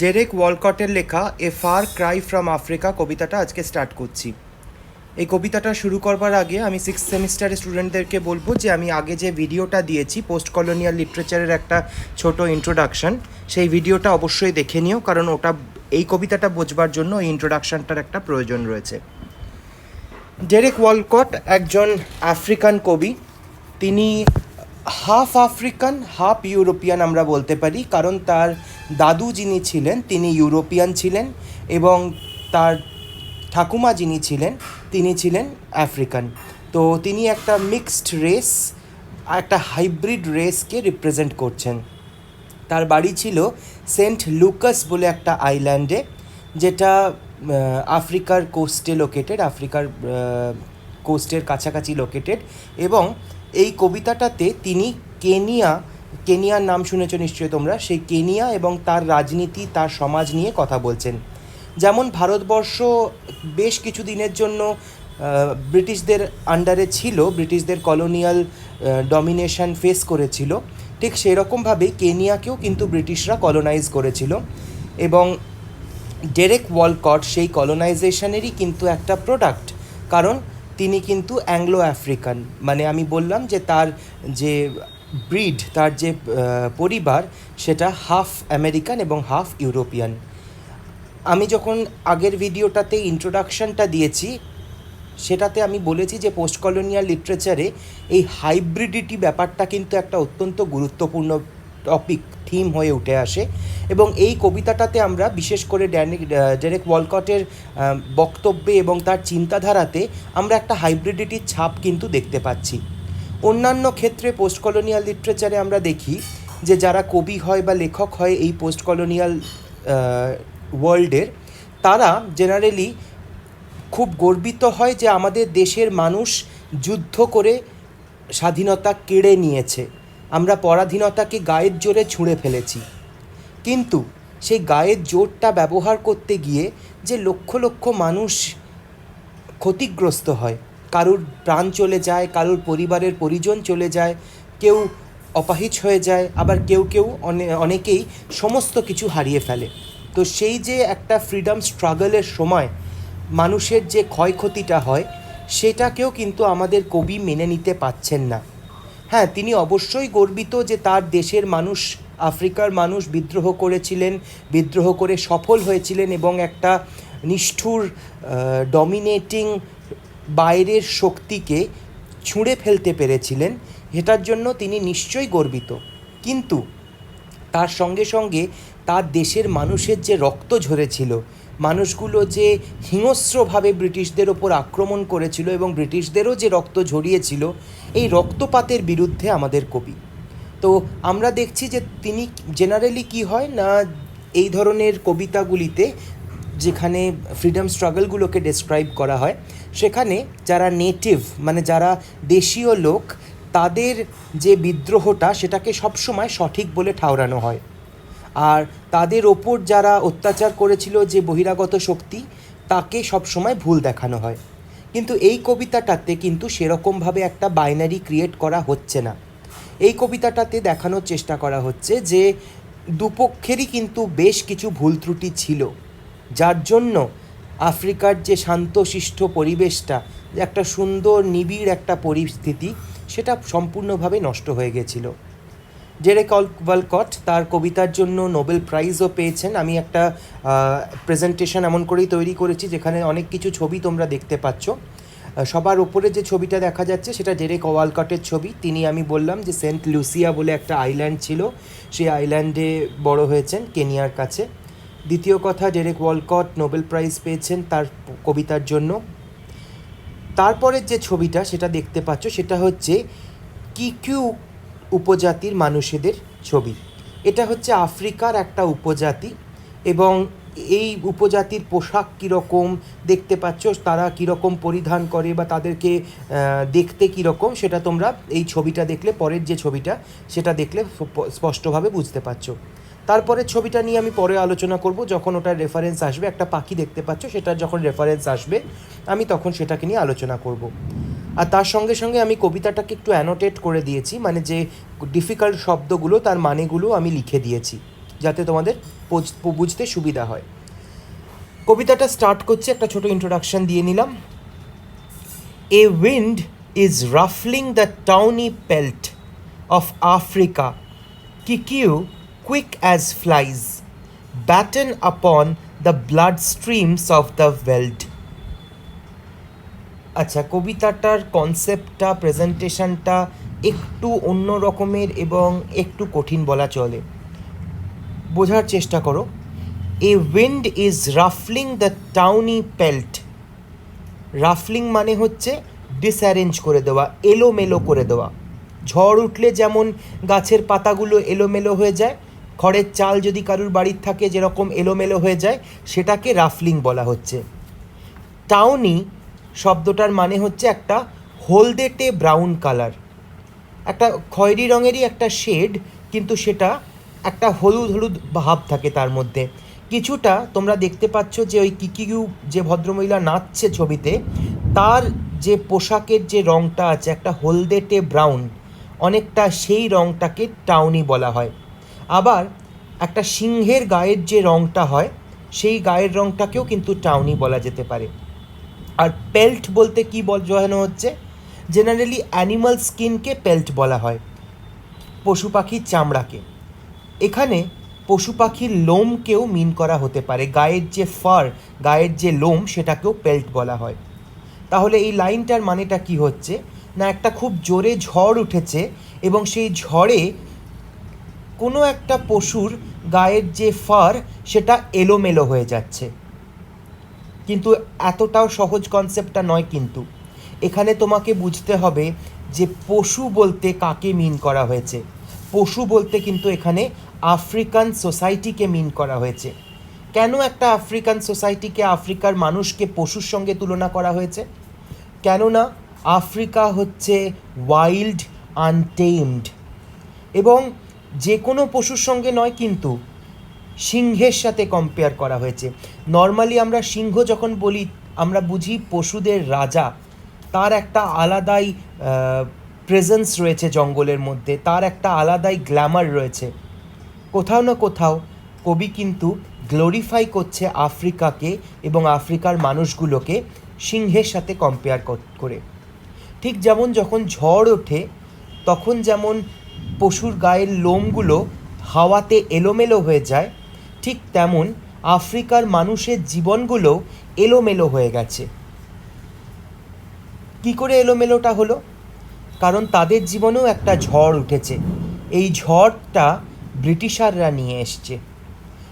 Derek ওয়ালকটের লেখা এ Far Cry from Africa কবিতাটা আজকে স্টার্ট করছি। এই কবিতাটা শুরু করবার আগে আমি সিক্স সেমিস্টারের স্টুডেন্টদেরকে বলবো যে আমি আগে যে ভিডিওটা দিয়েছি পোস্ট কলোনিয়াল লিটারেচারের একটা ছোট ইন্ট্রোডাকশন, সেই ভিডিওটা অবশ্যই দেখে নিও, কারণ ওটা এই কবিতাটা বোঝবার জন্য এই ইন্ট্রোডাকশনটার একটা প্রয়োজন রয়েছে। ডেরেক ওয়ালকট একজন আফ্রিকান কবি। তিনি হাফ আফ্রিকান হাফ ইউরোপিয়ান আমরা বলতে পারি, কারণ তার দাদু যিনি ছিলেন তিনি ইউরোপিয়ান ছিলেন এবং তার ঠাকুমা যিনি ছিলেন তিনি ছিলেন আফ্রিকান। তো তিনি একটা মিক্সড রেস, একটা হাইব্রিড রেসকে রিপ্রেজেন্ট করছেন। তার বাড়ি ছিল সেন্ট লুকাস বলে একটা আইল্যান্ডে, যেটা আফ্রিকার কোস্টে লোকেটেড, আফ্রিকার কোস্টের কাছাকাছি লোকেটেড। এবং এই কবিতাটাতে তিনি কেনিয়ার নাম শুনেছ নিশ্চয়ই তোমরা, সেই কেনিয়া এবং তার রাজনীতি, তার সমাজ নিয়ে কথা বলছেন। যেমন ভারতবর্ষ বেশ কিছু দিনের জন্য ব্রিটিশদের আন্ডারে ছিল, ব্রিটিশদের কলোনিয়াল ডমিনেশন ফেস করেছিল, ঠিক সেরকমভাবেই কেনিয়াকেও কিন্তু ব্রিটিশরা কলোনাইজ করেছিল। এবং ডেরেক ওয়ালকট সেই কলোনাইজেশনেরই কিন্তু একটা প্রোডাক্ট, কারণ তিনি কিন্তু অ্যাংলো আফ্রিকান। মানে আমি বললাম যে তার যে ব্রিড, তার যে পরিবার, সেটা হাফ আমেরিকান এবং হাফ ইউরোপিয়ান। আমি যখন আগের ভিডিওটাতে ইন্ট্রোডাকশনটা দিয়েছি সেটাতে আমি বলেছি যে পোস্ট কলোনিয়াল লিটারেচারে এই হাইব্রিডিটি ব্যাপারটা কিন্তু একটা অত্যন্ত গুরুত্বপূর্ণ টপিক, থিম হয়ে উঠে আসে। এবং এই কবিতাটাতে আমরা বিশেষ করে ডেরেক ওয়ালকটের বক্তব্যে এবং তার চিন্তাধারাতে আমরা একটা হাইব্রিডিটির ছাপ কিন্তু দেখতে পাচ্ছি। অন্যান্য ক্ষেত্রে পোস্ট কলোনিয়াল লিটারেচারে আমরা দেখি যে যারা কবি হয় বা লেখক হয় এই পোস্ট কলোনিয়াল ওয়ার্ল্ডের, তারা জেনারেলি খুব গর্বিত হয় যে আমাদের দেশের মানুষ যুদ্ধ করে স্বাধীনতা কেড়ে নিয়েছে, আমরা পরাধীনতাকে গায়ের জোরে ছুঁড়ে ফেলেছি। কিন্তু সেই গায়ের জোরটা ব্যবহার করতে গিয়ে যে লক্ষ লক্ষ মানুষ ক্ষতিগ্রস্ত হয়, কারুর প্রাণ চলে যায়, কারুর পরিবারের পরিজন চলে যায়, কেউ অপাহিজ হয়ে যায়, আবার কেউ অনেকেই সমস্ত কিছু হারিয়ে ফেলে। তো সেই যে একটা ফ্রিডম স্ট্রাগলের সময় মানুষের যে ক্ষয়ক্ষতিটা হয়, সেটাকেও কিন্তু আমাদের কবি মেনে নিতে পারছেন না। হ্যাঁ, তিনি অবশ্যই গর্বিত যে তার দেশের মানুষ, আফ্রিকার মানুষ বিদ্রোহ করেছিলেন, বিদ্রোহ করে সফল হয়েছিলেন এবং একটা নিষ্ঠুর ডমিনেটিং বাইরের শক্তিকে ছুঁড়ে ফেলতে পেরেছিলেন, এটার জন্য তিনি নিশ্চয়ই গর্বিত। কিন্তু তার সঙ্গে সঙ্গে তার দেশের মানুষের যে রক্ত ঝরেছিল, মানুষগুলো যে হিংস্রভাবে ব্রিটিশদের ওপর আক্রমণ করেছিল এবং ব্রিটিশদেরও যে রক্ত ঝরিয়েছিল, এই রক্তপাতের বিরুদ্ধে আমাদের কবি। তো আমরা দেখছি যে তিনি জেনারেলি কি হয় না, এই ধরনের কবিতাগুলিতে যেখানে ফ্রিডম স্ট্রাগলগুলোকে ডেসক্রাইব করা হয়, সেখানে যারা নেটিভ মানে যারা দেশীয় লোক, তাদের যে বিদ্রোহটা সেটাকে সবসময় সঠিক বলে ঠাউরানো হয়, আর তাদের ওপর যারা অত্যাচার করেছিল যে বহিরাগত শক্তি, তাকে সবসময় ভুল দেখানো হয়। কিন্তু এই কবিতাটাতে কিন্তু সেরকমভাবে একটা বাইনারি ক্রিয়েট করা হচ্ছে না। এই কবিতাটাতে দেখানোর চেষ্টা করা হচ্ছে যে দুপক্ষেরই কিন্তু বেশ কিছু ভুল ত্রুটি ছিল, যার জন্য আফ্রিকার যে শান্তশিষ্ট পরিবেশটা, একটা সুন্দর নিবিড় একটা পরিস্থিতি, সেটা সম্পূর্ণভাবে নষ্ট হয়ে গেছিল। ডেরেক ওয়ালকট তার কবিতার জন্য নোবেল প্রাইজও পেয়েছেন। আমি একটা প্রেজেন্টেশন এমন করেই তৈরি করেছি যেখানে অনেক কিছু ছবি তোমরা দেখতে পাচ্ছ। সবার ওপরে যে ছবিটা দেখা যাচ্ছে সেটা ডেরেক ওয়ালকটের ছবি। তিনি, আমি বললাম যে সেন্ট লুসিয়া বলে একটা আইল্যান্ড ছিল, সেই আইল্যান্ডে বড় হয়েছেন কেনিয়ার কাছে। দ্বিতীয় কথা, ডেরেক ওয়ালকট নোবেল প্রাইজ পেয়েছেন তার কবিতার জন্য। তারপরের যে ছবিটা সেটা দেখতে পাচ্ছ, সেটা হচ্ছে কিকিউ উপজাতির মানুষেদের ছবি। এটা হচ্ছে আফ্রিকার একটা উপজাতি এবং এই উপজাতির পোশাক কীরকম দেখতে পাচ্ছ, তারা কীরকম পরিধান করে বা তাদেরকে দেখতে কীরকম, সেটা তোমরা এই ছবিটা দেখলে, পরের যে ছবিটা সেটা দেখলে স্পষ্টভাবে বুঝতে পারছো। তারপরে ছবিটা নিয়ে আমি পরে আলোচনা করব যখন ওটার রেফারেন্স আসবে। একটা পাখি দেখতে পাচ্ছ, সেটার যখন রেফারেন্স আসবে আমি তখন সেটাকে নিয়ে আলোচনা করব। আর তার সঙ্গে সঙ্গে আমি কবিতাটাকে একটু অ্যানোটেট করে দিয়েছি, মানে যে ডিফিকাল্ট শব্দগুলো তার মানেগুলো আমি লিখে দিয়েছি। যাতে তোমাদের বুঝতে সুবিধা হয়। কবিতাটা স্টার্ট করছে, একটা ছোট ইন্ট্রোডাকশন দিয়ে নিলাম। A wind is ruffling the tawny pelt of Africa, Kikuyu quick as flies, batten upon the bloodstreams of the veldt. আচ্ছা, কবিতাটার কনসেপ্টটা, প্রেজেন্টেশনটা একটু অন্য রকমের এবং একটু কঠিন বলা চলে। বোঝার চেষ্টা করো। এ wind is ruffling the tawny পেল্ট। রাফলিং মানে হচ্ছে ডিসঅ্যারেঞ্জ করে দেওয়া, এলোমেলো করে দেওয়া। ঝড় উঠলে যেমন গাছের পাতাগুলো এলোমেলো হয়ে যায়, খড়ের চাল যদি কারুর বাড়ির থাকে যেরকম এলোমেলো হয়ে যায়, সেটাকে রাফলিং বলা হচ্ছে। টাউনি শব্দটার মানে হচ্ছে একটা হলদেটে ব্রাউন কালার, একটা খয়েরি রঙেরই একটা শেড, কিন্তু সেটা একটা হলুদ হলুদ ভাব থাকে তার মধ্যে। কিছুটা তোমরা দেখতে পাচ্ছ যে ওই কিকিউ যে ভদ্রমহিলা নাচছে ছবিতে, তার যে পোশাকের যে রঙটা আছে একটা হলদেটে ব্রাউন, অনেকটা সেই রঙটাকে টাউনি বলা হয়। আবার একটা সিংহের গায়ের যে রঙটা হয় সেই গায়ের রঙটাকেও কিন্তু টাউনি বলা যেতে পারে। আর পেল্ট বলতে কী বোঝানো হচ্ছে? জেনারেলি অ্যানিমাল স্কিনকে পেল্ট বলা হয়, পশু পাখির চামড়াকে। এখানে পশু পাখির লোমকেও মিন করা হতে পারে, গায়ের যে ফার, গায়ের যে লোম, সেটাকেও পেল্ট বলা হয়। তাহলে এই লাইনটার মানেটা কি হচ্ছে না, একটা খুব জোরে ঝড় উঠেছে এবং সেই ঝড়ে কোনো একটা পশুর গায়ের যে ফার সেটা এলোমেলো হয়ে যাচ্ছে। কিন্তু এতটাও সহজ কনসেপ্টটা নয়। কিন্তু এখানে তোমাকে বুঝতে হবে যে পশু বলতে কাকে মিন করা হয়েছে। পশু বলতে কিন্তু এখানে আফ্রিকান সোসাইটিকে মিন করা হয়েছে। কেন একটা আফ্রিকান সোসাইটিকে, আফ্রিকার মানুষকে পশুর সঙ্গে তুলনা করা হয়েছে? কেননা আফ্রিকা হচ্ছে ওয়াইল্ড, আনটেমড, এবং যে কোনো পশুর সঙ্গে নয়, কিন্তু সিংহের সাথে কম্পেয়ার করা হয়েছে। নর্মালি আমরা সিংহ যখন বলি আমরা বুঝি পশুদের রাজা, তার একটা আলাদাই প্রেজেন্স রয়েছে জঙ্গলের মধ্যে, তার একটা আলাদাই গ্ল্যামার রয়েছে। কোথাও না কোথাও কবি কিন্তু গ্লোরিফাই করছে আফ্রিকাকে এবং আফ্রিকার মানুষগুলোকে সিংহের সাথে কম্পেয়ার করে। ঠিক যেমন যখন ঝড় ওঠে তখন যেমন পশুর গায়ের লোমগুলো হাওয়াতে এলোমেলো হয়ে যায়, ঠিক তেমন আফ্রিকার মানুষের জীবনগুলো এলোমেলো হয়ে গেছে। কী করে এলোমেলোটা হলো? কারণ তাদের জীবনেও একটা ঝড় উঠেছে। এই ঝড়টা ব্রিটিশাররা নিয়ে এসছে।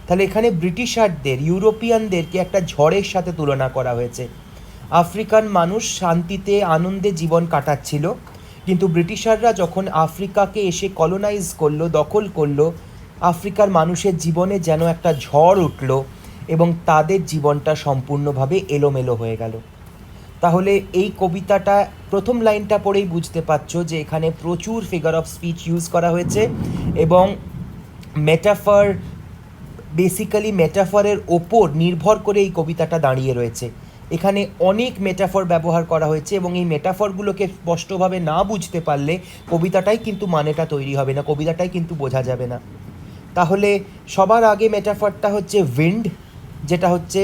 তাহলে এখানে ব্রিটিশারদের, ইউরোপিয়ানদেরকে একটা ঝড়ের সাথে তুলনা করা হয়েছে। আফ্রিকান মানুষ শান্তিতে আনন্দে জীবন কাটাচ্ছিল, কিন্তু ব্রিটিশাররা যখন আফ্রিকাকে এসে কলোনাইজ করলো, দখল করলো, আফ্রিকার মানুষের জীবনে যেন একটা ঝড় উঠল এবং তাদের জীবনটা সম্পূর্ণভাবে এলোমেলো হয়ে গেল। তাহলে এই কবিতাটা প্রথম লাইনটা পড়েই বুঝতে পারছো যে এখানে প্রচুর ফিগার অফ স্পিচ ইউজ করা হয়েছে এবং মেটাফার, বেসিক্যালি মেটাফারের ওপর নির্ভর করে এই কবিতাটা দাঁড়িয়ে রয়েছে। এখানে অনেক মেটাফর ব্যবহার করা হয়েছে এবং এই মেটাফরগুলোকে স্পষ্টভাবে না বুঝতে পারলে কবিতাটাই কিন্তু মানেটা তৈরি হবে না, কবিতাটাই কিন্তু বোঝা যাবে না। তাহলে সবার আগে মেটাফরটা হচ্ছে উইন্ড, যেটা হচ্ছে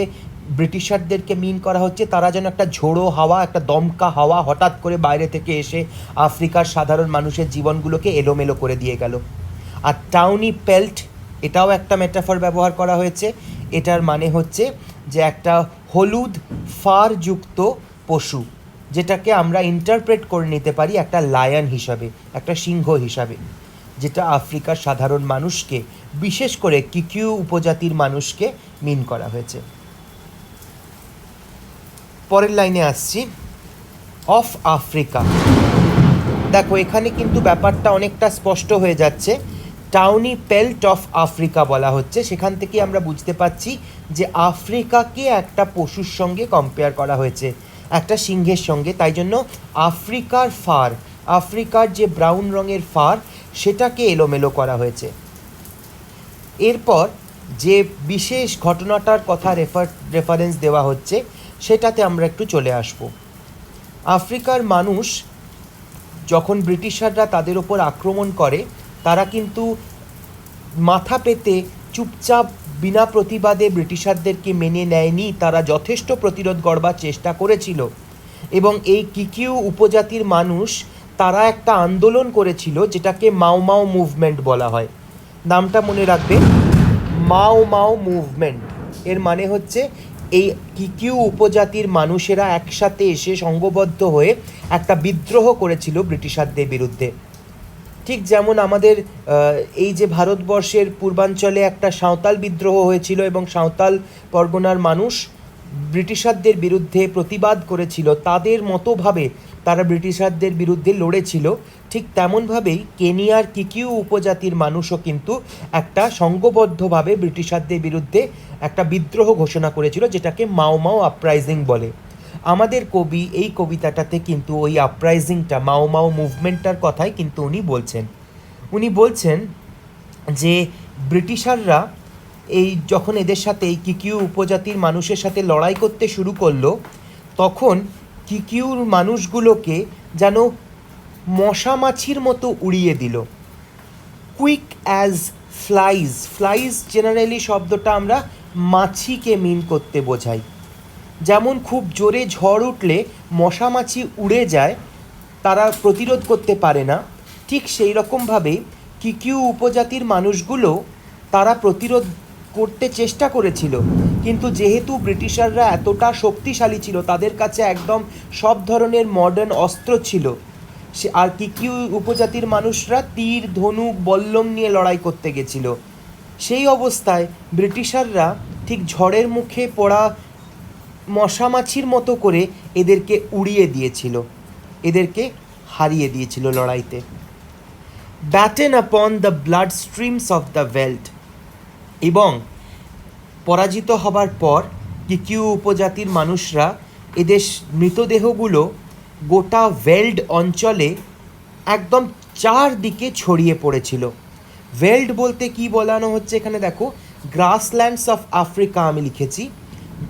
ব্রিটিশারদেরকে মিন করা হচ্ছে। তারা যেন একটা ঝোড়ো হাওয়া, একটা দমকা হাওয়া হঠাৎ করে বাইরে থেকে এসে আফ্রিকার সাধারণ মানুষের জীবনগুলোকে এলোমেলো করে দিয়ে গেল। আর টাউনি পেল্ট, এটাও একটা মেটাফর ব্যবহার করা হয়েছে। এটার মানে হচ্ছে যে একটা হলুদ ফারযুক্ত পশু, যেটাকে আমরা ইন্টারপ্রেট করে নিতে পারি একটা লায়ন হিসাবে, একটা সিংহ হিসাবে, যেটা আফ্রিকার সাধারণ মানুষকে, বিশেষ করে কিকিউ উপজাতির মানুষকে মিন করা হয়েছে। পরের লাইনে আসছি, অফ আফ্রিকা। দেখো এখানে কিন্তু ব্যাপারটা অনেকটা স্পষ্ট হয়ে যাচ্ছে। টাউনি পেল্ট অফ আফ্রিকা বলা হচ্ছে, সেখান থেকে আমরা বুঝতে পারছি যে আফ্রিকাকে একটা পশুর সঙ্গে কম্পেয়ার করা হয়েছে, একটা সিংহের সঙ্গে। তাই জন্য আফ্রিকার ফার, আফ্রিকার যে ব্রাউন রঙের ফার, সেটাকে এলোমেলো করা হয়েছে। এরপর যে বিশেষ ঘটনাটার কথা রেফারেন্স দেওয়া হচ্ছে সেটাতে আমরা একটু চলে আসব। আফ্রিকার মানুষ যখন ব্রিটিশাররা তাদের ওপর আক্রমণ করে, তারা কিন্তু মাথা পেতে চুপচাপ বিনা প্রতিবাদে ব্রিটিশারদেরকে মেনে নেয়নি, তারা যথেষ্ট প্রতিরোধ গড়বার চেষ্টা করেছিল। এবং এই কিকিউ উপজাতির মানুষ তারা একটা আন্দোলন করেছিল যেটাকে মাও মাও মুভমেন্ট বলা হয়। নামটা মনে রাখবে, মাও মাও মুভমেন্ট। এর মানে হচ্ছে এই কিকিউ উপজাতির মানুষেরা একসাথে এসে সংঘবদ্ধ হয়ে একটা বিদ্রোহ করেছিল ব্রিটিশারদের বিরুদ্ধে। ঠিক যেমন আমাদের এই যে ভারতবর্ষের পূর্বাঞ্চলে একটা সাঁওতাল বিদ্রোহ হয়েছিল এবং সাঁওতাল পরগনার মানুষ ব্রিটিশারদের বিরুদ্ধে প্রতিবাদ করেছিল, তাদের মতোভাবে তারা ব্রিটিশারদের বিরুদ্ধে লড়েছিল। ঠিক তেমনভাবেই কেনিয়ার কিকিউ উপজাতির মানুষও কিন্তু একটা সংঘবদ্ধভাবে ব্রিটিশারদের বিরুদ্ধে একটা বিদ্রোহ ঘোষণা করেছিল, যেটাকে মাও মাও আপরাইজিং বলে। আমাদের কবি এই কবিতাটাতে কিন্তু ওই আপরাইজিংটা, মাও মাও মুভমেন্টটার কথাই কিন্তু উনি বলছেন যে ব্রিটিশাররা এই যখন এদের সাথে এই কিকিউ উপজাতির মানুষের সাথে লড়াই করতে শুরু করলো, তখন কিকিউর মানুষগুলোকে যেন মশা মাছির মতো উড়িয়ে দিল। Quick as flies, flies generally শব্দটা আমরা মাছিকে মিন করতে বোঝাই। যেমন খুব জোরে ঝড় উঠলে মশা মাছি উড়ে যায়, তারা প্রতিরোধ করতে পারে না, ঠিক সেই রকমভাবেই কিকিউ উপজাতির মানুষগুলো তারা প্রতিরোধ করতে চেষ্টা করেছিল, কিন্তু যেহেতু ব্রিটিশাররা এতটা শক্তিশালী ছিল, তাদের কাছে একদম সব ধরনের মডার্ন অস্ত্র ছিল, আর কিকিউ উপজাতির মানুষরা তীর, ধনুক, বল্লম নিয়ে লড়াই করতে গেছিল। সেই অবস্থায় ব্রিটিশাররা ঠিক ঝড়ের মুখে পড়া মশামাছির মতো করে এদেরকে উড়িয়ে দিয়েছিল, এদেরকে হারিয়ে দিয়েছিল লড়াইতে। Batten upon the bloodstreams of the veldt, এবং পরাজিত হবার পর কিকিউ উপজাতির মানুষরা এদের মৃতদেহগুলো গোটা ভেল্ড অঞ্চলে একদম চারদিকে ছড়িয়ে পড়েছিল। ভেল্ড বলতে কি বলানো হচ্ছে এখানে দেখো, গ্রাসল্যান্ডস অফ আফ্রিকা আমি লিখেছি।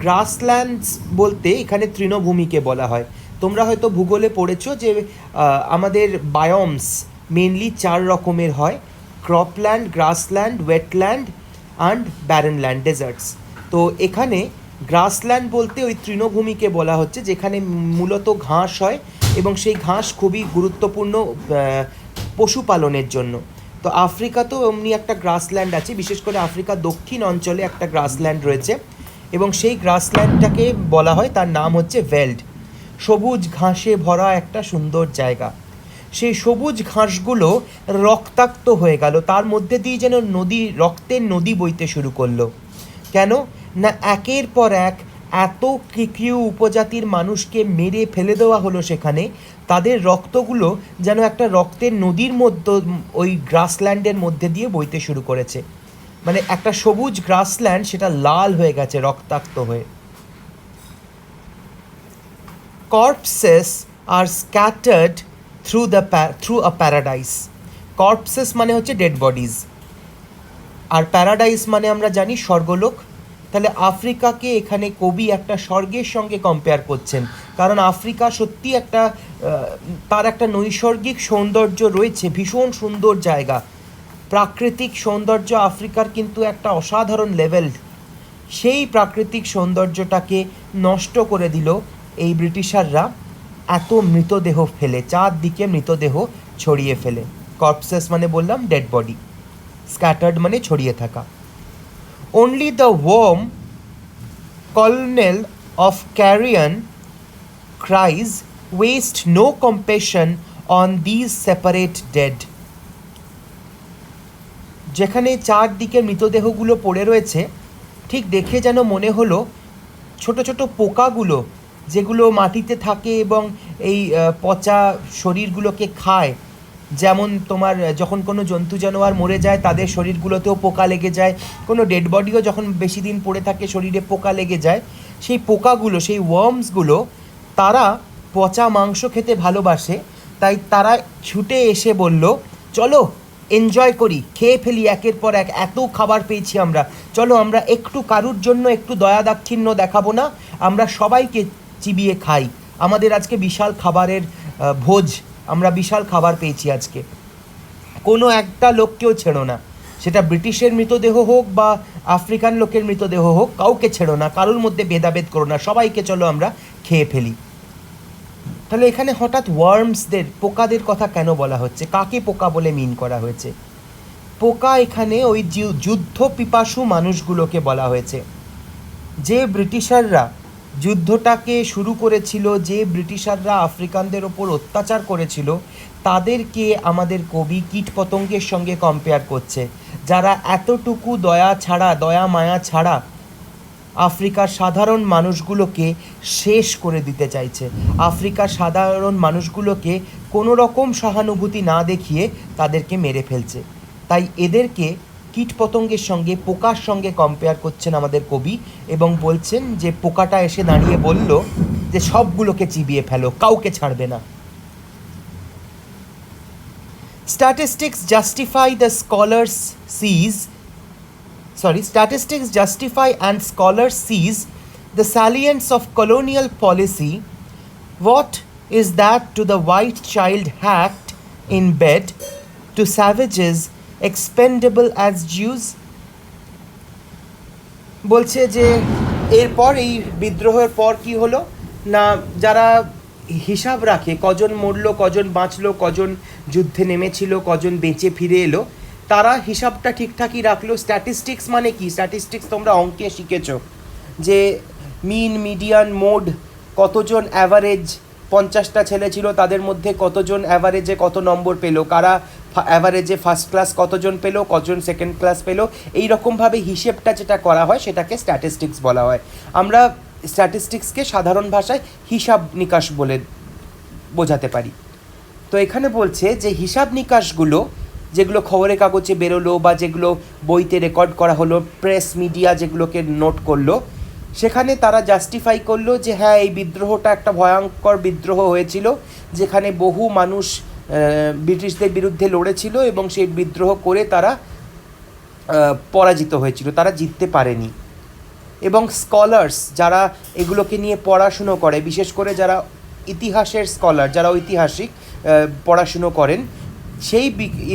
গ্রাসল্যান্ডস বলতে এখানে তৃণভূমিকে বলা হয়। তোমরা হয়তো ভূগোলে পড়েছো যে আমাদের বায়োমস মেনলি 4 রকমের হয়: ক্রপল্যান্ড, গ্রাসল্যান্ড, ওয়েটল্যান্ড অ্যান্ড ব্যারেনল্যান্ড, ডেজার্টস। তো এখানে গ্রাসল্যান্ড বলতে ওই তৃণভূমিকে বলা হচ্ছে যেখানে মূলত ঘাস হয়, এবং সেই ঘাস খুবই গুরুত্বপূর্ণ পশুপালনের জন্য। তো আফ্রিকাতেও এমনি একটা গ্রাসল্যান্ড আছে, বিশেষ করে আফ্রিকার দক্ষিণ অঞ্চলে একটা গ্রাসল্যান্ড রয়েছে, এবং সেই গ্রাসল্যান্ডটাকে বলা হয়, তার নাম হচ্ছে ভেল্ড। সবুজ ঘাসে ভরা একটা সুন্দর জায়গা। সেই সবুজ ঘাসগুলো রক্তাক্ত হয়ে গেল, তার মধ্যে দিয়ে যেন রক্তের নদী বইতে শুরু করলো। কেন না, একের পর এক এত কিকিউ উপজাতির মানুষকে মেরে ফেলে দেওয়া হলো সেখানে, তাদের রক্তগুলো যেন একটা রক্তের নদীর মধ্যে ওই গ্রাসল্যান্ডের মধ্যে দিয়ে বইতে শুরু করেছে। মানে একটা সবুজ গ্রাসল্যান্ড সেটা লাল হয়ে গেছে রক্তাক্ত হয়ে। Corpses are scattered through a paradise. Corpses মানে হচ্ছে ডেড বডিজ, আর প্যারাডাইস মানে আমরা জানি স্বর্গলোক। তাহলে আফ্রিকাকে এখানে কবি একটা স্বর্গের সঙ্গে কম্পেয়ার করছেন, কারণ আফ্রিকা সত্যি একটা তার একটা নৈসর্গিক সৌন্দর্য রয়েছে, ভীষণ সুন্দর জায়গা, প্রাকৃতিক সৌন্দর্য আফ্রিকার কিন্তু একটা অসাধারণ লেভেল। সেই প্রাকৃতিক সৌন্দর্যটাকে নষ্ট করে দিল এই ব্রিটিশাররা এত মৃতদেহ ফেলে, চারদিকে মৃতদেহ ছড়িয়ে ফেলে। কর্পসেস মানে বললাম ডেড বডি, স্ক্যাটার্ড মানে ছড়িয়ে থাকা। Only the warm colonel of carrion cries waste no compassion on these separate dead. যেখানে চারদিকে মৃতদেহগুলো পড়ে রয়েছে, ঠিক দেখে যেন মনে হলো ছোট ছোট পোকাগুলো যেগুলো মাটিতে থাকে এবং এই পচা শরীরগুলোকে খায়, যেমন তোমার যখন কোনো জন্তু জানোয়ার মরে যায় তাদের শরীরগুলোতেও পোকা লেগে যায়, কোনো ডেড বডিও যখন বেশি দিন পড়ে থাকে শরীরে পোকা লেগে যায়, সেই পোকাগুলো, সেই ওয়ার্মসগুলো তারা পচা মাংস খেতে ভালোবাসে, তাই তারা ছুটে এসে বলল, চলো এনজয় করি, খেয়ে ফেলি একের পর এক, এত খাবার পেয়েছি আমরা, চলো আমরা একটু কারুর জন্য একটু দয়া দাক্ষিণ্য দেখাবো না, আমরা সবাইকে চিবিয়ে খাই, আমাদের আজকে বিশাল খাবারের ভোজ, আমরা বিশাল খাবার পেয়েছি আজকে, কোনো একটা লোককেও ছেড়ো না। সেটা ব্রিটিশের মৃতদেহ হোক বা আফ্রিকান লোকের মৃতদেহ হোক, কাউকে ছেড়ো না, কারোর মধ্যে ভেদাভেদ করো না, সবাইকে চলো আমরা খেয়ে ফেলি। তাহলে এখানে হঠাৎ ওয়ার্মসদের, পোকাদের কথা কেন বলা হচ্ছে? কাকে পোকা বলে মিন করা হয়েছে? পোকা এখানে ওই যুদ্ধ পিপাসু মানুষগুলোকে বলা হয়েছে। যে ব্রিটিশাররা যুদ্ধটাকে শুরু করেছিল, যে ব্রিটিশাররা আফ্রিকানদের ওপর অত্যাচার করেছিল, তাদেরকে আমাদের কবি কীটপতঙ্গের সঙ্গে কম্পেয়ার করছে, যারা এতটুকু দয়া মায়া ছাড়া আফ্রিকার সাধারণ মানুষগুলোকে শেষ করে দিতে চাইছে। আফ্রিকার সাধারণ মানুষগুলোকে কোনো রকম সহানুভূতি না দেখিয়ে তাদেরকে মেরে ফেলছে। তাই এদেরকে কীটপতঙ্গের সঙ্গে, পোকার সঙ্গে কম্পেয়ার করছেন আমাদের কবি, এবং বলছেন যে পোকাটা এসে দাঁড়িয়ে বলল যে সবগুলোকে চিবিয়ে ফেলো, কাউকে ছাড়বে না। Statistics justify and scholars seize the salience of colonial policy. What is that to the white child hacked in bed, to savages expendable as Jews? বলছে যে এরপর, এই বিদ্রোহের পর কি হলো না, যারা হিসাব রাখে কজন মরলো, কজন বাঁচলো, কজন যুদ্ধে নেমেছিল, কজন বেঁচে ফিরে এলো, তারা হিসাবটা ঠিকঠাকই রাখলো। স্ট্যাটিস্টিক্স মানে কি? স্ট্যাটিস্টিক্স তোমরা অঙ্কে শিখেছো যে মিন, মিডিয়ান, মোড, কতজন অ্যাভারেজ, 50টা ছেলে ছিল, তাদের মধ্যে কতজন অ্যাভারেজে কত নম্বর পেলো, কারা অ্যাভারেজে ফার্স্ট ক্লাস কতজন পেলো, কতজন সেকেন্ড ক্লাস পেলো, এই রকমভাবে হিসেবটা যেটা করা হয় সেটাকে স্ট্যাটিস্টিক্স বলা হয়। আমরা স্ট্যাটিস্টিক্সকে সাধারণ ভাষায় হিসাব নিকাশ বলে বোঝাতে পারি। তো এখানে বলছে যে হিসাব নিকাশগুলো যেগুলো খবরের কাগজে বেরোলো বা যেগুলো বইতে রেকর্ড করা হলো, প্রেস মিডিয়া যেগুলোকে নোট করলো, সেখানে তারা জাস্টিফাই করলো যে হ্যাঁ, এই বিদ্রোহটা একটা ভয়ঙ্কর বিদ্রোহ হয়েছিল, যেখানে বহু মানুষ ব্রিটিশদের বিরুদ্ধে লড়েছিল এবং সেই বিদ্রোহ করে তারা পরাজিত হয়েছিল, তারা জিততে পারেনি। এবং স্কলার্স যারা এগুলোকে নিয়ে পড়াশুনো করে, বিশেষ করে যারা ইতিহাসের স্কলার, যারা ঐতিহাসিক পড়াশুনো করেন, সেই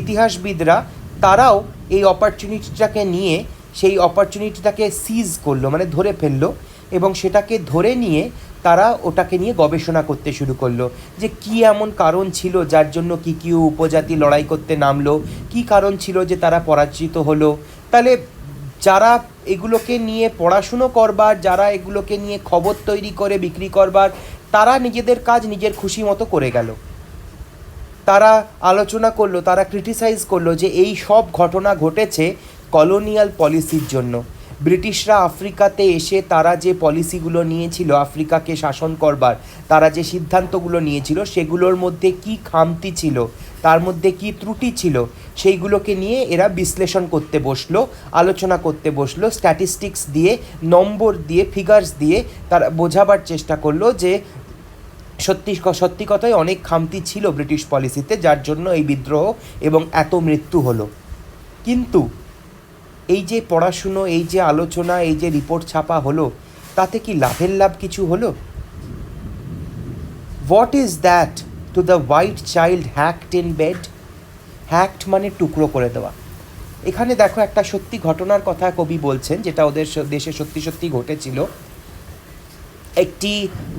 ইতিহাসবিদরা তারাও এই অপরচুনিটিটাকে নিয়ে, সেই অপরচুনিটিটাকে সিজ করলো, মানে ধরে ফেললো, এবং সেটাকে ধরে নিয়ে তারা ওটাকে নিয়ে গবেষণা করতে শুরু করলো যে কী এমন কারণ ছিল যার জন্য কিকিউ উপজাতি লড়াই করতে নামলো, কী কারণ ছিল যে তারা পরাজিত হলো। তাহলে যারা এগুলোকে নিয়ে পড়াশুনো করবার, যারা এগুলোকে নিয়ে খবর তৈরি করে বিক্রি করবার, তারা নিজেদের কাজ নিজের খুশি মতো করে গেল। তারা আলোচনা করলো, তারা ক্রিটিসাইজ করলো যে এই সব ঘটনা ঘটেছে কলোনিয়াল পলিসির জন্য। ব্রিটিশরা আফ্রিকাতে এসে তারা যে পলিসিগুলো নিয়েছিল আফ্রিকাকে শাসন করবার, তারা যে সিদ্ধান্তগুলো নিয়েছিল, সেগুলোর মধ্যে কি খামতি ছিল, তার মধ্যে কি ত্রুটি ছিল, সেইগুলোকে নিয়ে এরা বিশ্লেষণ করতে বসলো, আলোচনা করতে বসলো, স্ট্যাটিস্টিক্স দিয়ে, নম্বর দিয়ে, ফিগার্স দিয়ে তারা বোঝাবার চেষ্টা করলো যে সত্যি কথাই অনেক খামতি ছিল ব্রিটিশ পলিসিতে, যার জন্য এই বিদ্রোহ এবং এত মৃত্যু হলো। কিন্তু এই যে পড়াশুনো, এই যে আলোচনা, এই যে রিপোর্ট ছাপা হলো, তাতে কি লাভের লাভ কিছু হলো? What is that to the white child hacked in bed? Hacked মানে টুকরো করে দেওয়া। এখানে দেখো একটা সত্যি ঘটনার কথা কবি বলছেন, যেটা ওদের দেশে সত্যি ঘটেছিল। একটি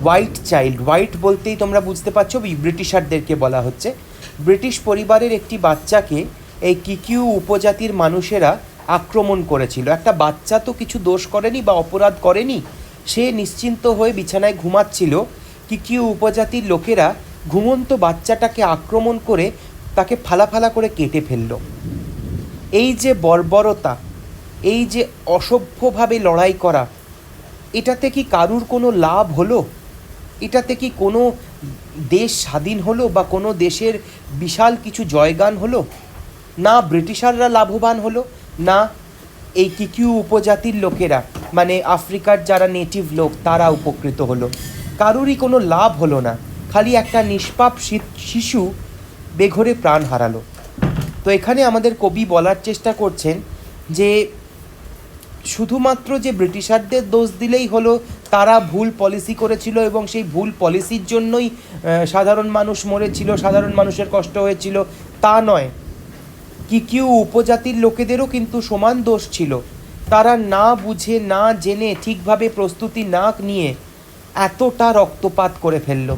হোয়াইট চাইল্ড, হোয়াইট বলতেই তোমরা বুঝতে পারছো ব্রিটিশারদেরকে বলা হচ্ছে, ব্রিটিশ পরিবারের একটি বাচ্চাকে এই কিকিউ উপজাতির মানুষেরা আক্রমণ করেছিল। একটা বাচ্চা তো কিছু দোষ করেনি বা অপরাধ করেনি, সে নিশ্চিন্ত হয়ে বিছানায় ঘুমাচ্ছিল। কিকিউ উপজাতির লোকেরা ঘুমন্ত বাচ্চাটাকে আক্রমণ করে তাকে ফালা করে কেটে ফেলল। এই যে বর্বরতা, এই যে অসভ্যভাবে লড়াই করা, এটাতে কি কারুর কোনো লাভ হলো? এটাতে কি কোনো দেশ স্বাধীন হলো বা কোনো দেশের বিশাল কিছু জয়গান হলো? না ব্রিটিশাররা লাভবান হলো, না এই কিকিউ উপজাতির লোকেরা, মানে আফ্রিকার যারা নেটিভ লোক, তারা উপকৃত হলো। কারুরই কোনো লাভ হলো না, খালি একটা নিষ্পাপ শিশু বেঘরে প্রাণ হারালো। তো এখানে আমাদের কবি বলার চেষ্টা করছেন যে শুধুমাত্র যে ব্রিটিশারদের দোষ দিলেই হলো, তারা ভুল পলিসি করেছিল এবং সেই ভুল পলিসির জন্যই সাধারণ মানুষ মরেছিল, সাধারণ মানুষের কষ্ট হয়েছিল, তা নয়। কিকিউ উপজাতির লোকেদেরও কিন্তু সমান দোষ ছিল। তারা না বুঝে না জেনে ঠিকভাবে প্রস্তুতি না নিয়ে এতটা রক্তপাত করে ফেলল,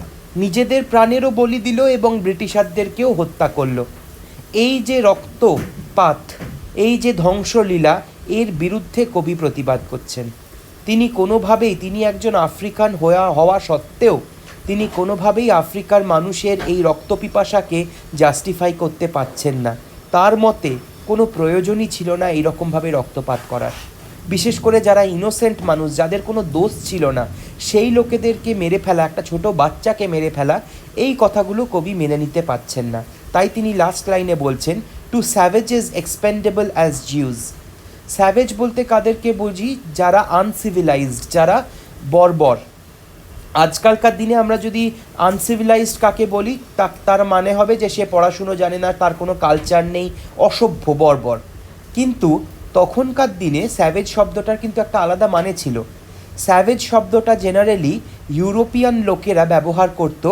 নিজেদের প্রাণেরও বলি দিল এবং ব্রিটিশারদেরকেও হত্যা করলো। এই যে রক্তপাত, এই যে ধ্বংসলীলা, এর বিরুদ্ধে কবি প্রতিবাদ করছেন। তিনি একজন আফ্রিকান হওয়া সত্ত্বেও তিনি কোনোভাবেই আফ্রিকার মানুষের এই রক্তপিপাসাকে জাস্টিফাই করতে পারছেন না। তার মতে কোনো প্রয়োজনই ছিল না এইরকমভাবে রক্তপাত করার। বিশেষ করে যারা ইনোসেন্ট মানুষ, যাদের কোনো দোষ ছিল না, সেই লোকেদেরকে মেরে ফেলা, একটা ছোট বাচ্চাকে মেরে ফেলা, এই কথাগুলো কবি মেনে নিতে পারছেন না। তাই তিনি লাস্ট লাইনে বলছেন, to savages expendable as Jews. Savage বলতে কাদেরকে বুঝি? যারা আনসিভিলাইজড, যারা বর্বর। আজকালকার দিনে আমরা যদি আনসিভিলাইজড কাকে বলি, তার মানে হবে যে সে পড়াশুনো জানে না, তার কোনো কালচার নেই, অসভ্য, বর্বর। কিন্তু তখনকার দিনে স্যাভেজ শব্দটার কিন্তু একটা আলাদা মানে ছিল। স্যাভেজ শব্দটা জেনারেলি ইউরোপিয়ান লোকেরা ব্যবহার করত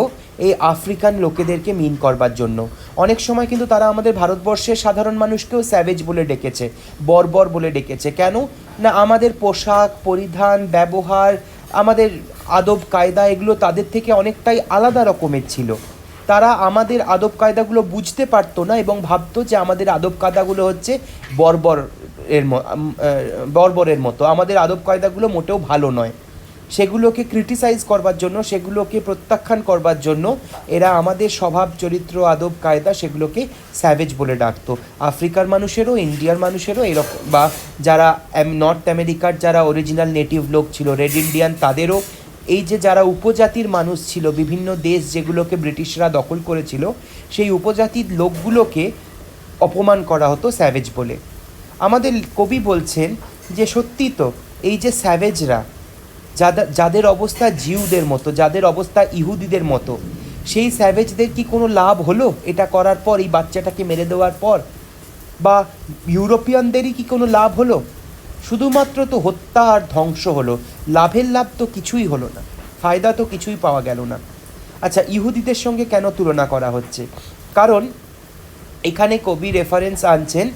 এই আফ্রিকান লোকেদেরকে মিন করবার জন্য। অনেক সময় কিন্তু তারা আমাদের ভারতবর্ষের সাধারণ মানুষকেও স্যাভেজ বলে ডেকেছে, বর্বর বলে ডেকেছে। কেন না, আমাদের পোশাক পরিধান, ব্যবহার, আমাদের আদব কায়দা, এগুলো তাদের থেকে অনেকটাই আলাদা রকমের ছিল। তারা আমাদের আদব কায়দাগুলো বুঝতে পারতো না এবং ভাবতো যে আমাদের আদব কায়দাগুলো হচ্ছে বর্বরের মতো, আমাদের আদব কায়দাগুলো মোটেও ভালো নয়। সেগুলোকে ক্রিটিসাইজ করবার জন্য, সেগুলোকে প্রত্যাখ্যান করবার জন্য এরা আমাদের স্বভাব চরিত্র আদব কায়দা সেগুলোকে স্যাভেজ বলে ডাকতো। আফ্রিকার মানুষেরও, ইন্ডিয়ার মানুষেরও এরকম, বা যারা নর্থ আমেরিকার যারা অরিজিনাল নেটিভ লোক ছিল, রেড ইন্ডিয়ান, তাদেরও এই যে যারা উপজাতির মানুষ ছিল, বিভিন্ন দেশ যেগুলোকে ব্রিটিশরা দখল করেছিল, সেই উপজাতির লোকগুলোকে অপমান করা হতো স্যাভেজ বলে। আমাদের কবি বলছেন যে সত্যি তো, এই যে স্যাভেজরা, যাদের অবস্থা জিউদের মতো, যাদের অবস্থা ইহুদিদের মতো, সেই স্যাভেজদের কি কোনো লাভ হলো এটা করার পর, এই বাচ্চাটাকে মেরে দেওয়ার পর? বা ইউরোপিয়ানদেরই কি কোনো লাভ হলো? শুধুমাত্র তো হত্যা আর ধ্বংস হলো, লাভের লাভ তো কিছুই হলো না, ফায়দা তো কিছুই পাওয়া গেল না। আচ্ছা, ইহুদিদের সঙ্গে কেন তুলনা করা হচ্ছে? কারণ এখানে কবি রেফারেন্স আনছেন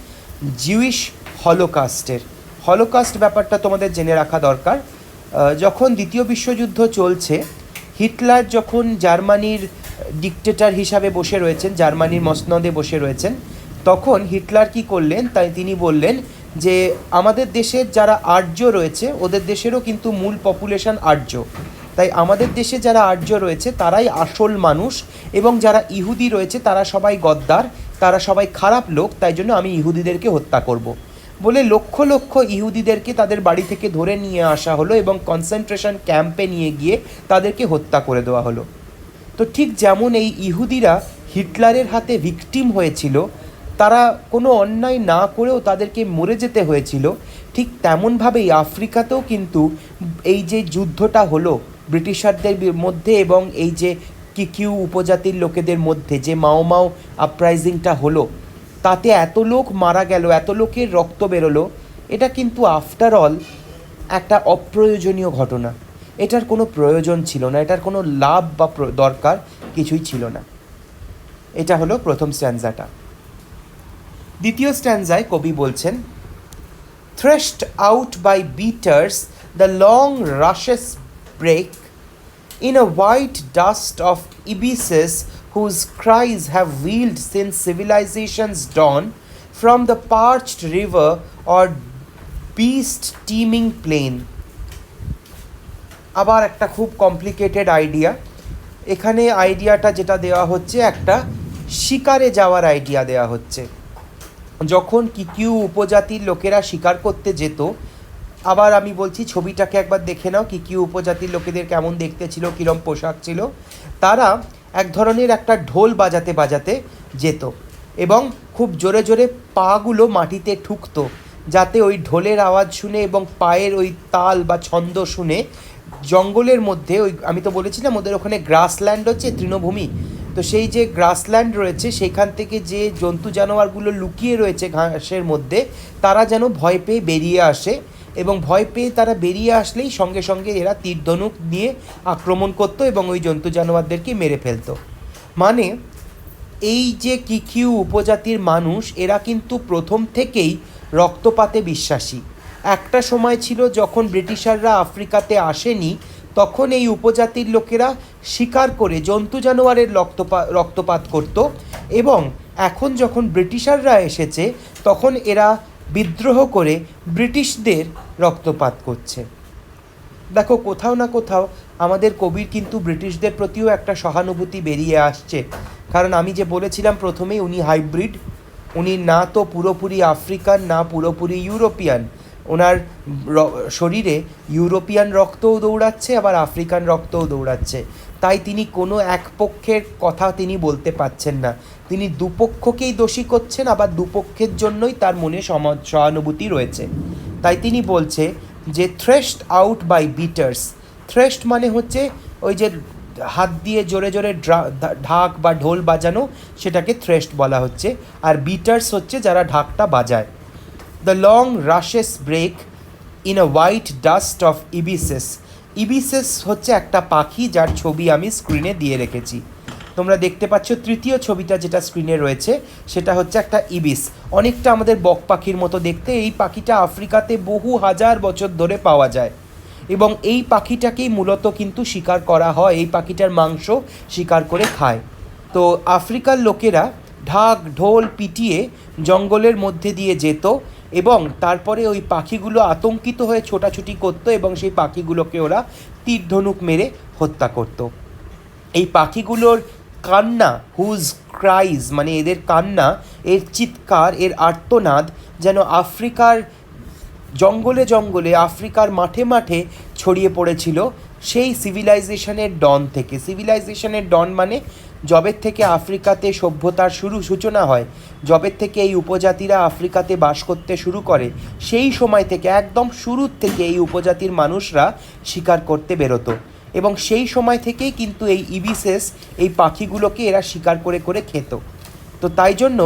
জিউইশ হলোকাস্টের। হলোকাস্ট ব্যাপারটা তোমাদের জেনে রাখা দরকার। যখন দ্বিতীয় বিশ্বযুদ্ধ চলছে, হিটলার যখন জার্মানির ডিকটেটর হিসাবে বসে রয়েছেন, জার্মানির মসনদে বসে রয়েছেন, তখন হিটলার কি করলেন, তাই তিনি বললেন যে আমাদের দেশের যারা আর্য রয়েছে, ওদের দেশেরও কিন্তু মূল পপুলেশন আর্য, তাই আমাদের দেশে যারা আর্য রয়েছে তারাই আসল মানুষ, এবং যারা ইহুদি রয়েছে তারা সবাই গদ্দার, তারা সবাই খারাপ লোক, তাই জন্য আমি ইহুদিদেরকে হত্যা করব বলে লক্ষ লক্ষ ইহুদিদেরকে তাদের বাড়ি থেকে ধরে নিয়ে আসা হলো এবং কনসেন্ট্রেশন ক্যাম্পে নিয়ে গিয়ে তাদেরকে হত্যা করে দেওয়া হলো। তো ঠিক যেমন এই ইহুদিরা হিটলারের হাতে ভিকটিম হয়েছিল, তারা কোনো অন্যায় না করেও তাদেরকে মরে যেতে হয়েছিল, ঠিক তেমনভাবেই আফ্রিকাতেও কিন্তু এই যে যুদ্ধটা হলো ব্রিটিশারদের মধ্যে এবং এই যে কিকিউ উপজাতির লোকেদের মধ্যে, যে মাও আপরাইজিংটা হলো, তাতে এত লোক মারা গেল, এত লোকের রক্ত বেরোলো, এটা কিন্তু আফটার অল একটা অপ্রয়োজনীয় ঘটনা। এটার কোনো প্রয়োজন ছিল না, এটার কোনো লাভ বা দরকার কিছুই ছিল না। এটা হলো প্রথম স্ট্যান্জাটা। দ্বিতীয় স্ট্যান্জায় কবি বলছেন, threshed out by beaters the long rushes break in a white dust of ibises whose cries have wheeled since civilization's dawn from the parched river or beast teeming plain. আবার একটা খুব কমপ্লিকেটেড আইডিয়া এখানে। আইডিয়াটা যেটা দেওয়া হচ্ছে, একটা শিকারে যাওয়ার আইডিয়া দেওয়া হচ্ছে। যখন কিকিউ উপজাতির লোকেরা শিকার করতে যেত, আবার আমি বলছি ছবিটাকে একবার দেখে নাও, কিকিউ উপজাতির লোকেদের কেমন দেখতে ছিল, কীরকম পোশাক ছিল। তারা এক ধরনের একটা ঢোল বাজাতে বাজাতে যেত এবং খুব জোরে জোরে পাগুলো মাটিতে ঠুকতো, যাতে ওই ঢোলের আওয়াজ শুনে এবং পায়ের ওই তাল বা ছন্দ শুনে জঙ্গলের মধ্যে, ওই আমি তো বলেছিলাম ওদের ওখানে গ্রাসল্যান্ড হচ্ছে, তৃণভূমি, তো সেই যে গ্রাসল্যান্ড রয়েছে সেইখান থেকে যে জন্তু জানোয়ারগুলো লুকিয়ে রয়েছে ঘাসের মধ্যে, তারা যেন ভয় পেয়ে বেরিয়ে আসে, এবং ভয় পেয়ে তারা বেরিয়ে আসলেই সঙ্গে সঙ্গে এরা তীরধনুক নিয়ে আক্রমণ করতো এবং ওই জন্তু জানোয়ারদেরকে মেরে ফেলতো। মানে এই যে কিকিউ উপজাতির মানুষ, এরা কিন্তু প্রথম থেকেই রক্তপাতে বিশ্বাসী। একটা সময় ছিল যখন ব্রিটিশাররা আফ্রিকাতে আসেনি, তখন এই উপজাতির লোকেরা শিকার করে জন্তু জানোয়ারের রক্তপাত করত, এবং এখন যখন ব্রিটিশাররা এসেছে তখন এরা বিদ্রোহ করে ব্রিটিশদের রক্তপাত করছে। দেখো, কোথাও না কোথাও আমাদের কবির কিন্তু ব্রিটিশদের প্রতিও একটা সহানুভূতি বেরিয়ে আসছে। কারণ আমি যে বলেছিলাম প্রথমেই, উনি হাইব্রিড, উনি না তো পুরোপুরি আফ্রিকান না পুরোপুরি ইউরোপিয়ান। ওনার শরীরে ইউরোপিয়ান রক্তও দৌড়াচ্ছে, আবার আফ্রিকান রক্তও দৌড়াচ্ছে। তাই তিনি কোনো এক পক্ষের কথা তিনি বলতে পারছেন না, তিনি দুপক্ষকেই দোষী করছেন, আবার দুপক্ষের জন্যই তার মনে সহানুভূতি রয়েছে। তাই তিনি বলছে যে থ্রেশড আউট বাই বিটার্স। থ্রেশড মানে হচ্ছে ওই যে হাত দিয়ে জোরে জোরে ঢাক বা ঢোল বাজানো, সেটাকে থ্রেশড বলা হচ্ছে। আর বিটার্স হচ্ছে যারা ঢাকটা বাজায়। The long rushes break in a white dust of ibises. Ibises হচ্ছে একটা পাখি, যার ছবি আমি স্ক্রিনে দিয়ে রেখেছি। তোমরা দেখতে পাচ্ছ তৃতীয় ছবিটা যেটা স্ক্রিনে রয়েছে, সেটা হচ্ছে একটা ইবিস, অনেকটা আমাদের বক পাখির মতো দেখতে। এই পাখিটা আফ্রিকাতে বহু হাজার বছর ধরে পাওয়া যায়, এবং এই পাখিটাকেই মূলত কিন্তু শিকার করা হয়, এই পাখিটার মাংস শিকার করে খায়। তো আফ্রিকার লোকেরা ঢাক ঢোল পিটিয়ে জঙ্গলের মধ্যে দিয়ে যেত, এবং তারপরে ওই পাখিগুলো আতঙ্কিত হয়ে ছোটাছুটি করতো, এবং সেই পাখিগুলোকে ওরা তীর ধনুক মেরে হত্যা করত। এই পাখিগুলোর কান্না, হুজ ক্রাইজ, মানে এদের কান্না, এর চিৎকার, এর আর্তনাদ যেন আফ্রিকার জঙ্গলে জঙ্গলে, আফ্রিকার মাঠে মাঠে ছড়িয়ে পড়েছিল সেই সিভিলাইজেশনের ডন থেকে। সিভিলাইজেশনের ডন মানে যবের থেকে আফ্রিকাতে সভ্যতার সূচনা হয়, যবের থেকে এই উপজাতিরা আফ্রিকাতে বাস করতে শুরু করে, সেই সময় থেকে, একদম শুরুর থেকে এই উপজাতির মানুষরা শিকার করতে বেরোতো, এবং সেই সময় থেকেই কিন্তু এই ইবিসেস, এই পাখিগুলোকে এরা শিকার করে করে খেত। তো তাই জন্য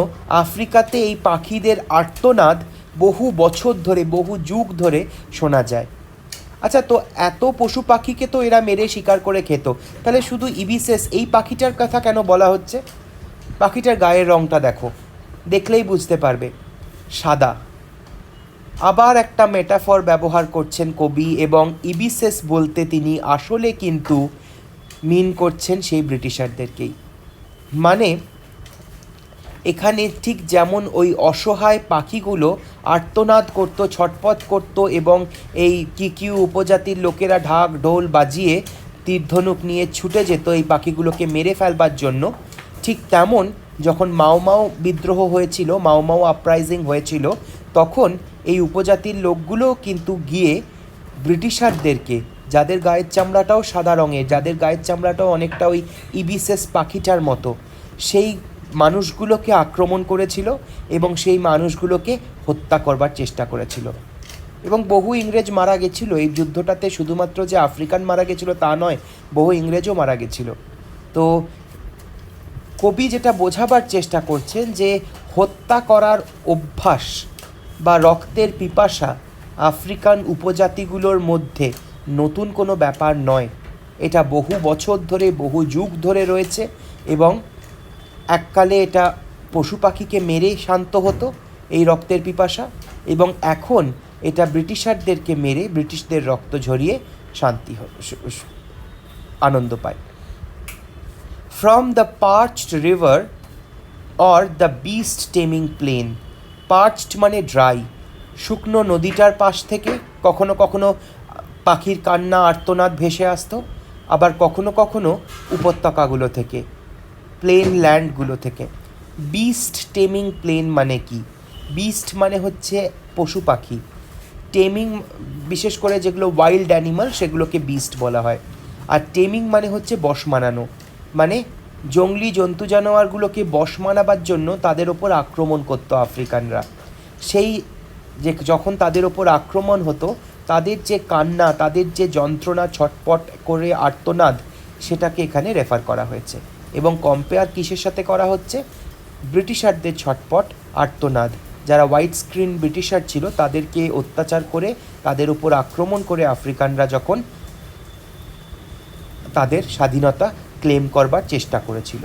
আফ্রিকাতে এই পাখিদের আর্তনাদ বহু বছর ধরে, বহু যুগ ধরে শোনা যায়। আচ্ছা, তো এত পশু পাখিকে তো এরা মেরে শিকার করে খেত, তাহলে শুধু ইবিসেস এই পাখিটার কথা কেন বলা হচ্ছে? পাখিটার গায়ের রঙটা দেখো, দেখলেই বুঝতে পারবে, সাদা। আবার একটা মেটাফর ব্যবহার করছেন কবি, এবং ইবিসেস বলতে তিনি আসলে কিন্তু মিন করছেন সেই ব্রিটিশারদেরকেই। মানে এখানে ঠিক যেমন ওই অসহায় পাখিগুলো আর্তনাদ করতো, ছটপট করতো, এবং এই কিকিউ উপজাতির লোকেরা ঢাক ঢোল বাজিয়ে তীরধনুক নিয়ে ছুটে যেত এই পাখিগুলোকে মেরে ফেলবার জন্য, ঠিক তেমন যখন মাও মাও বিদ্রোহ হয়েছিল, মাও মাও আপরাইজিং হয়েছিল, তখন এই উপজাতির লোকগুলো কিন্তু গিয়ে ব্রিটিশারদেরকে, যাদের গায়ের চামড়াটাও সাদা রঙের, যাদের গায়ের চামড়াটাও অনেকটা ওই ইবিসেস পাখিটার মতো, সেই মানুষগুলোকে আক্রমণ করেছিল, এবং সেই মানুষগুলোকে হত্যা করবার চেষ্টা করেছিল, এবং বহু ইংরেজ মারা গেছিল এই যুদ্ধটাতে। শুধুমাত্র যে আফ্রিকান মারা গেছিল তা নয়, বহু ইংরেজও মারা গেছিল। তো কবি যেটা বোঝাবার চেষ্টা করছেন যে হত্যা করার অভ্যাস বা রক্তের পিপাসা আফ্রিকান উপজাতিগুলোর মধ্যে নতুন কোনো ব্যাপার নয়, এটা বহু বছর ধরে, বহু যুগ ধরে রয়েছে, এবং এককালে এটা পশু পাখিকে মেরে শান্ত হতো এই রক্তের পিপাসা, এবং এখন এটা ব্রিটিশারদেরকে মেরে ব্রিটিশদের রক্ত ঝরিয়ে শান্তি আনন্দ পায়। From the parched river or the beast taming plain. Parched মানে ড্রাই, শুকনো নদীটার পাশ থেকে কখনো কখনো পাখির কান্না আর্তনাদ ভেসে আসতো, আবার কখনো কখনো উপত্যকাগুলো থেকে, প্লেন ল্যান্ডগুলো থেকে। বিস্ট টেমিং প্লেন মানে কি? বিস্ট মানে হচ্ছে পশু পাখি, টেমিং বিশেষ করে যেগুলো ওয়াইল্ড অ্যানিমাল সেগুলোকে বিস্ট বলা হয়, আর টেমিং মানে হচ্ছে বশ মানানো, মানে জঙ্গলি জন্তু জানোয়ারগুলোকে বশ মানাবার জন্য তাদের ওপর আক্রমণ করতো আফ্রিকানরা। সেই যে যখন তাদের ওপর আক্রমণ হতো, তাদের যে কান্না, তাদের যে যন্ত্রণা, ছটপট করে আর্তনাদ, সেটাকে এখানে রেফার করা হয়েছে, এবং কম্পেয়ার কিসের সাথে করা হচ্ছে? ব্রিটিশারদের ছটপট আর্তনাদ, যারা হোয়াইট স্ক্রিন ব্রিটিশার ছিল তাদেরকে অত্যাচার করে, তাদের উপর আক্রমণ করে আফ্রিকানরা যখন তাদের স্বাধীনতা ক্লেম করবার চেষ্টা করেছিল।